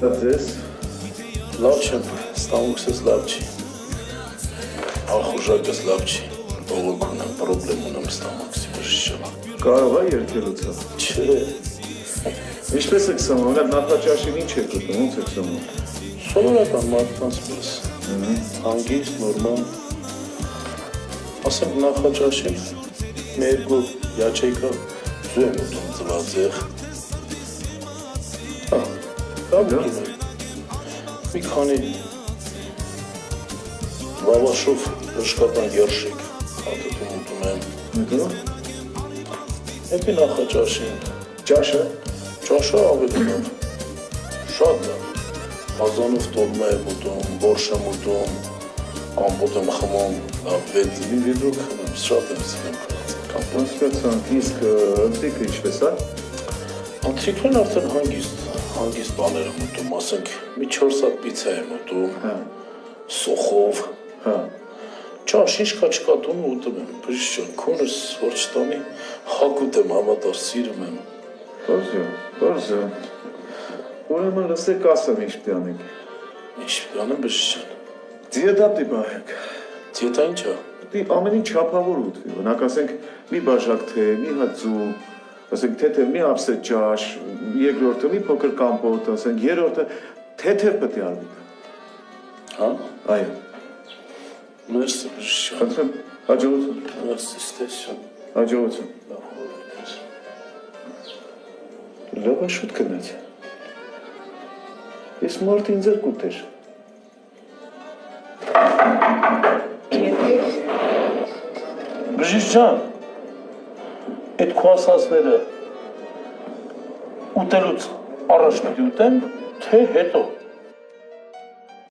Ձեզ Լավ չեմ, ստամոքսս լավ չի, ախուժակս լավ չի, բողոք ունեմ, պրոբլեմ ունեմ ստամոքսի բժշճան։ կարող է երկելուցա։ Չէ, Ինչպես եք սամում, այդ նախաճաշին ինչ եք ուտում, ոնց եք սամում։ սովորական մարդկանց պես, հանգիստ, նորմալ, ասենք նախաճաշին, մի երկու յաչեյկա զու եմ ուտում ձվածեղ, լավ ուտում եմ, մի քանի լավաշով հրշկատան երշիկ, հատտում ուտում եմ, Հետո Էպի նախաճաշին, ճաշը, ճաշը ավելի լավ, շատ լավ, բազանով տոլմա եմ ուտում, բորշ եմ ուտում, կամպոտ եմ խմում, լավ վետլի վիդրուկ խմում, շատ եմ սիրում կամպոտ։ հասկացանք, իսկ ընտրիկը ինչպես է։ Անտրիկն արդեն հանգիստ բաներ եմ ուտում, ասենք մի 4 հատ պիցա եմ ուտում, սոխով, ճաշ ինչ կա չկա տուն ուտում եմ, բժիշկ քոնս որ չտանի հակ ուտեմ համատար սիրում եմ։ Բարձո, ուրեմն լսեք ասեմ ինչ պիտի անենք։ Ինչ անեմ բժիշկ։ Դիետա պիտի պահենք։ Դիետա ինչ է։ Պիտի ամեն ինչ չափավոր ուտվի, օրինակ ասենք մի բաժակ թե, մի հատ ձու, ասենք թեթև մի ափսե ճաշ, երկրորդը մի փոքր կամպոտ, ասենք երրորդը թեթև պիտի արվի։ Հա։ Այո։ Մերսի բժիշկ։ Խնդրեմ, հաջողություն։ Մերսի ստեսյալ։ Հաջողություն։ Լավ խորհուրդ։ Լավ շուտ գնաց։ Ես մարդ ինձ էլ կուտեր։ Բժիշկ ջան, այդ քո ասածները ուտելուց առաջ պիտի ուտեմ, թե հետո։